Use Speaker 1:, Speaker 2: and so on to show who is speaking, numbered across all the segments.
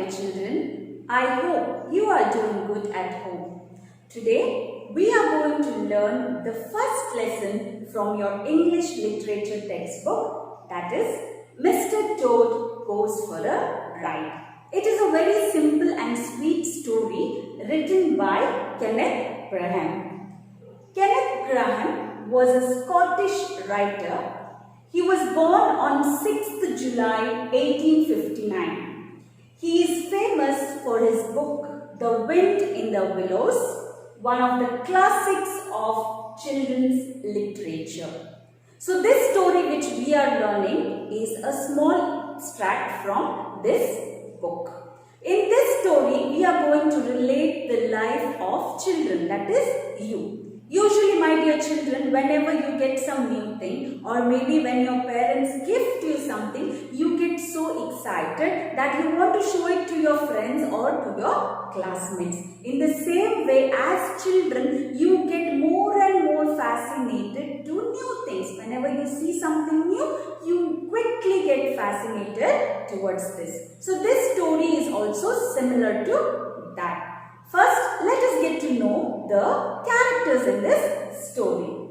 Speaker 1: dear children. I hope you are doing good at home. Today, we are going to learn the first lesson from your English literature textbook, that is, Mr. Toad Goes for a Ride. It is a very simple and sweet story written by Kenneth Grahame. Kenneth Grahame was a Scottish writer. He was born on 6th July 1859. He is famous for his book The Wind in the Willows, one of the classics of children's literature. So this story which we are learning is a small extract from this book. In this story, we are going to relate the life of children, that is you. Usually, my dear children, whenever you get some new thing or maybe when your parents gift you something, you get so excited that you want to show it to your friends or to your classmates. In the same way, as children, you get more and more fascinated to new things. Whenever you see something new, you quickly get fascinated towards this. So this story is also similar to that. First, let us get to know the characters in this story.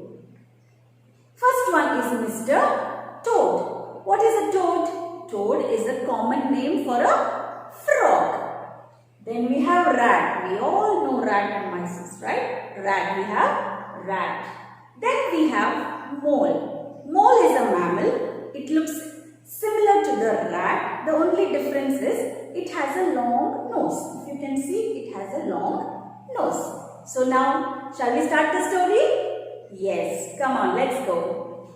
Speaker 1: First one is Mr. Toad. What is a toad? Toad is a common name for a frog. Then we have rat. We all know rat and mice, right? Rat. We have rat. Then we have mole. Mole is a mammal. It looks similar to the rat. The only difference is it has a long nose. If you can see, it has a long nose. So now, shall we start the story? Yes, come on, let's go.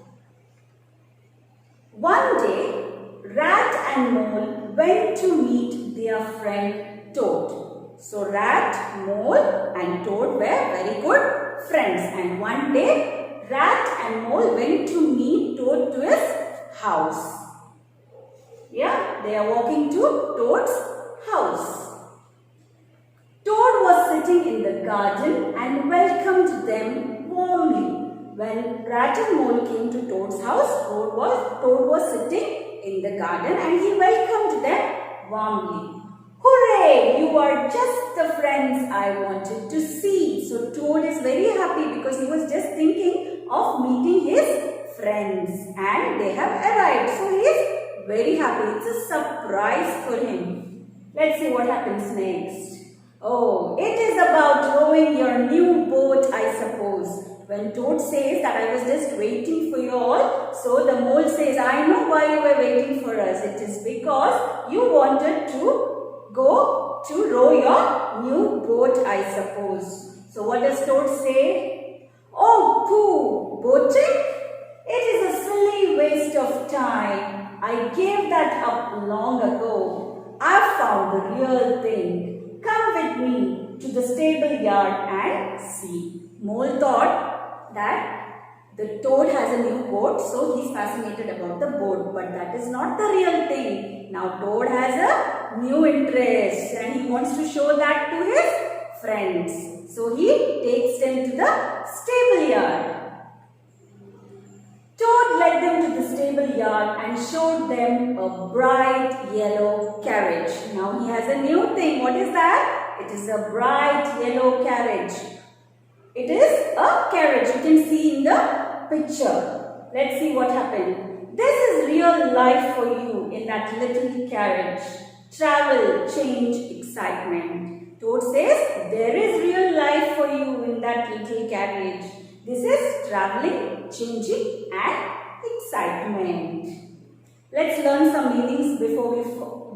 Speaker 1: One day, Rat and Mole went to meet their friend Toad. So Rat, Mole and Toad were very good friends. And one day, Rat and Mole went to meet Toad to his house. Yeah, they are walking to Toad's house. Toad was sitting in the garden and welcomed them warmly. When Rat and Mole came to Toad's house, Toad was sitting in the garden and he welcomed them warmly. Hooray! You are just the friends I wanted to see. So Toad is very happy because he was just thinking of meeting his friends and they have arrived. So he is very happy. It's a surprise for him. Let's see what happens next. Oh, it is about rowing your new boat, I suppose. When Toad says that I was just waiting for you all, so the mole says, I know why you were waiting for us. It is because you wanted to go to row your new boat, I suppose. So what does Toad say? Oh, pooh, boating? It is a silly waste of time. I gave that up long ago. I've found the real thing. Come with me to the stable yard and see. Mole thought that the Toad has a new boat, so he's fascinated about the boat. But that is not the real thing. Now Toad has a new interest and he wants to show that to his friends. So he takes them to the stable yard. Toad led them to the stable yard and showed them a bright yellow carriage. Now he has a new thing. What is that? It is a bright yellow carriage. It is a carriage. You can see in the picture. Let's see what happened. This is real life for you in that little carriage. Travel, change, excitement. Toad says there is real life for you in that little carriage. This is traveling, changing and excitement. Let's learn some meanings before we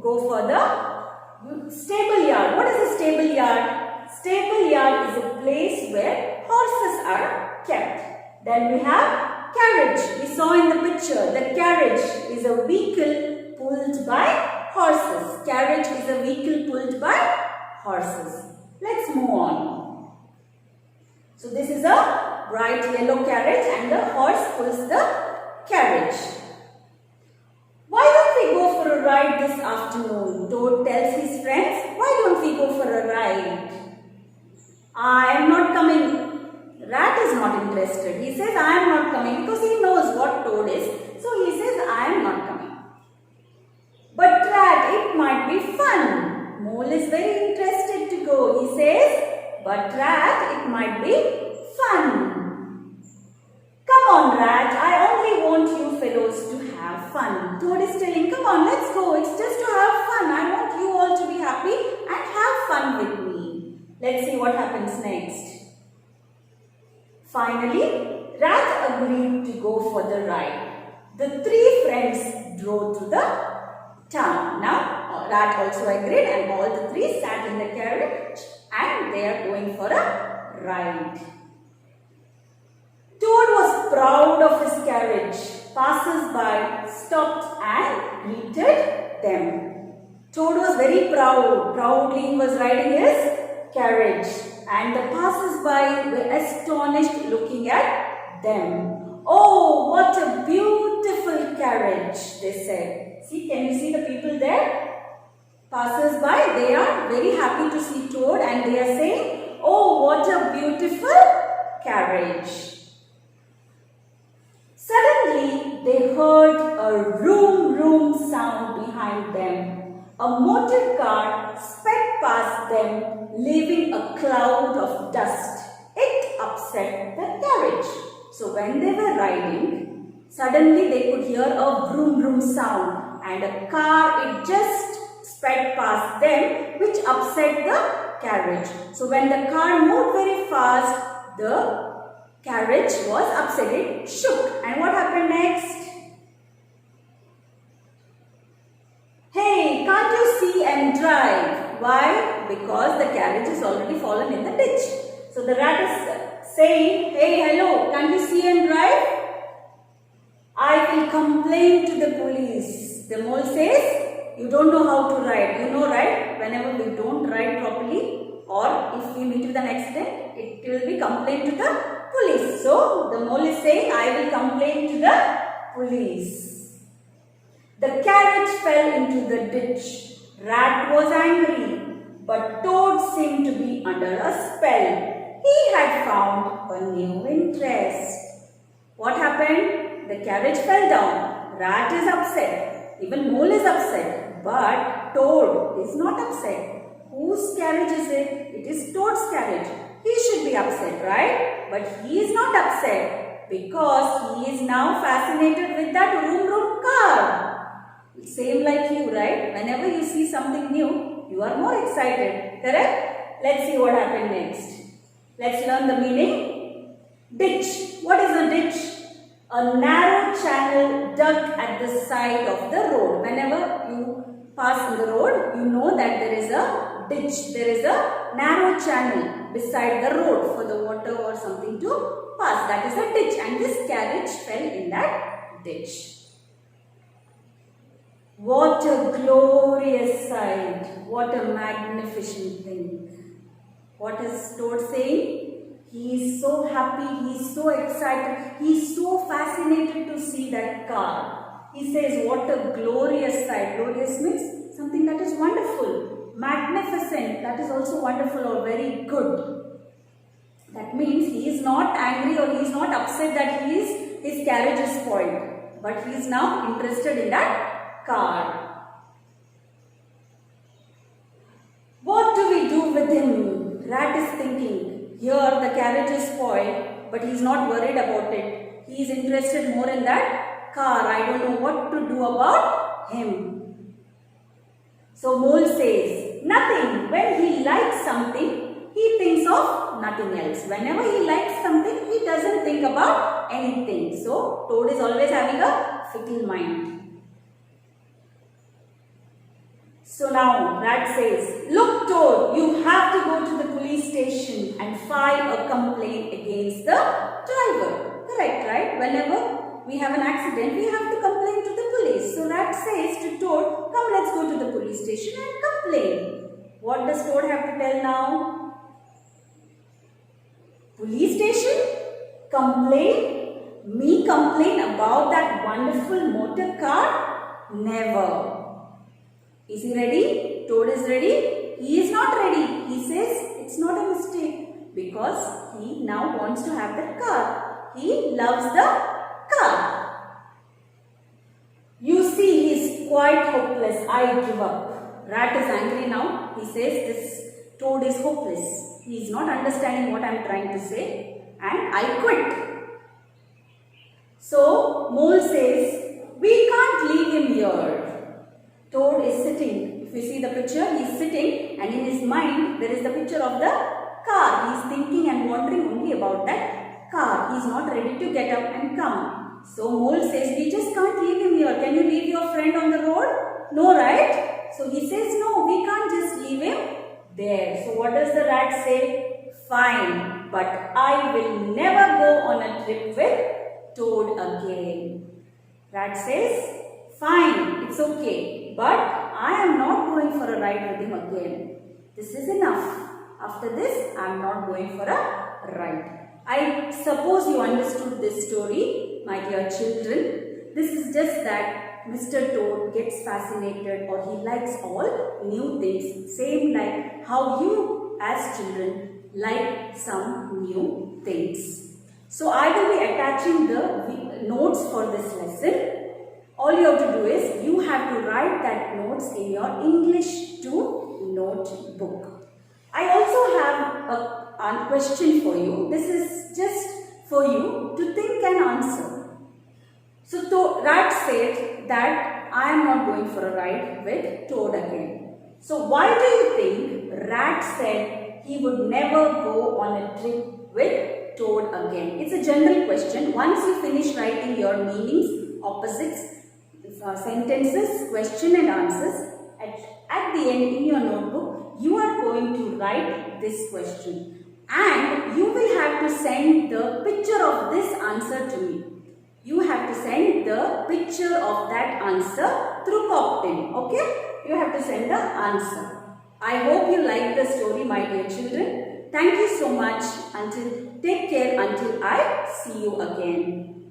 Speaker 1: go further. Stable yard. What is a stable yard? Stable yard is a place where horses are kept. Then we have carriage. We saw in the picture that carriage is a vehicle pulled by horses. Carriage is a vehicle pulled by horses. Let's move on. So this is a bright yellow carriage and the horse pulls the carriage. Why don't we go for a ride this afternoon? Toad tells his friends, why don't we go for a ride? I am not coming. Rat is not interested. He says, I am not coming because he knows what Toad is. So he says, I am not coming. But Rat, it might be fun. but rat, it might be fun. Come on, rat, I only want you fellows to have fun. Toad is telling, come on, let's go. It's just to have fun. I want you all to be happy and have fun with me. Let's see what happens next. Finally, rat agreed to go for the ride. The three friends drove to the town. Now, rat also agreed and all the three sat in the carriage and they are going for a ride. Toad was proud of his carriage. Passers-by stopped and greeted them. Toad was very proud. Proudly he was riding his carriage and the passers-by were astonished looking at them. Oh, what a beautiful carriage, they said. See, can you see the people there? Passers-by, they are very happy to see Toad and they are saying, oh, what a beautiful carriage. Suddenly, they heard a vroom sound behind them. A motor car sped past them, leaving a cloud of dust. It upset the carriage. So when they were riding, suddenly they could hear a vroom sound and a car, it just sped past them, which upset the carriage. So when the car moved very fast, the carriage was upset, it shook. And what happened next? Hey, can't you see and drive? Why? Because the carriage is already fallen in the ditch. So the rat is saying, hey, hello, can't you see and drive? I will complain to the police. The mole says, you don't know how to ride. You know, right? Whenever we don't ride properly or if we meet with an accident, it will be complained to the police. So, the mole is saying, I will complain to the police. The carriage fell into the ditch. Rat was angry, but Toad seemed to be under a spell. He had found a new interest. What happened? The carriage fell down. Rat is upset. Even mole is upset. But Toad is not upset. Whose carriage is it? It is Toad's carriage. He should be upset, right? But he is not upset because he is now fascinated with that vroom car. Same like you, right? Whenever you see something new, you are more excited, correct? Let's see what happened next. Let's learn the meaning. Ditch. What is a ditch? A narrow channel dug at the side of the road. Whenever you pass on the road, you know that there is a ditch. There is a narrow channel beside the road for the water or something to pass. That is a ditch and this carriage fell in that ditch. What a glorious sight. What a magnificent thing. What is Toad saying? He is so happy, he is so excited, he is so fascinated to see that car. He says, what a glorious sight. Glorious means something that is wonderful. Magnificent, that is also wonderful or very good. That means he is not angry or he is not upset that his carriage is spoiled. But he is now interested in that car. What do we do with him? Rat is thinking, here the carriage is spoiled, but he is not worried about it. He is interested more in that car. I don't know what to do about him. So mole says, nothing. When he likes something, he thinks of nothing else. Whenever he likes something, he doesn't think about anything. So Toad is always having a fickle mind. So now Rat says, look Toad, you have to go to the police station and file a complaint against the driver. Correct, right? Whenever we have an accident, we have to complain to the police. So Rat says to Toad, come, let's go to the police station and complain. What does Toad have to tell now? Police station? Complain? Me complain about that wonderful motor car? Never. Is he ready? Toad is ready? He is not ready. He says it's not a mistake because he now wants to have that car. He loves the car. You see, he is quite hopeless. I give up. Rat is angry now. He says this Toad is hopeless. He is not understanding what I am trying to say and I quit. So Mole says, we can't leave him here. Toad is sitting. If you see the picture, he is sitting and in his mind there is the picture of the car. He is thinking and wondering only about that car. He is not ready to get up and come. So Mole says, we just can't leave him here. Can you leave your friend on the road? No, right? So he says, no, we can't just leave him there. So what does the rat say? Fine, but I will never go on a trip with Toad again. Rat says, fine, it's okay, but I am not going for a ride with him again. This is enough. After this, I am not going for a ride. I suppose you understood this story, my dear children. This is just that Mr. Toad gets fascinated or he likes all new things. Same like how you as children like some new things. So I will be attaching the notes for this lesson. All you have to do is you have to write that notes in your English 2 notebook. I also have a question for you. This is just for you to think and answer. So Rat said that I am not going for a ride with Toad again. So why do you think Rat said he would never go on a trip with Toad again? It's a general question. Once you finish writing your meanings, opposites, sentences, question and answers, at the end in your notebook, you are going to write this question. And you will have to send the picture of this answer to me. You have to send the picture of that answer through Coptin. Okay? You have to send the answer. I hope you like the story, my dear children. Thank you so much. Take care until I see you again.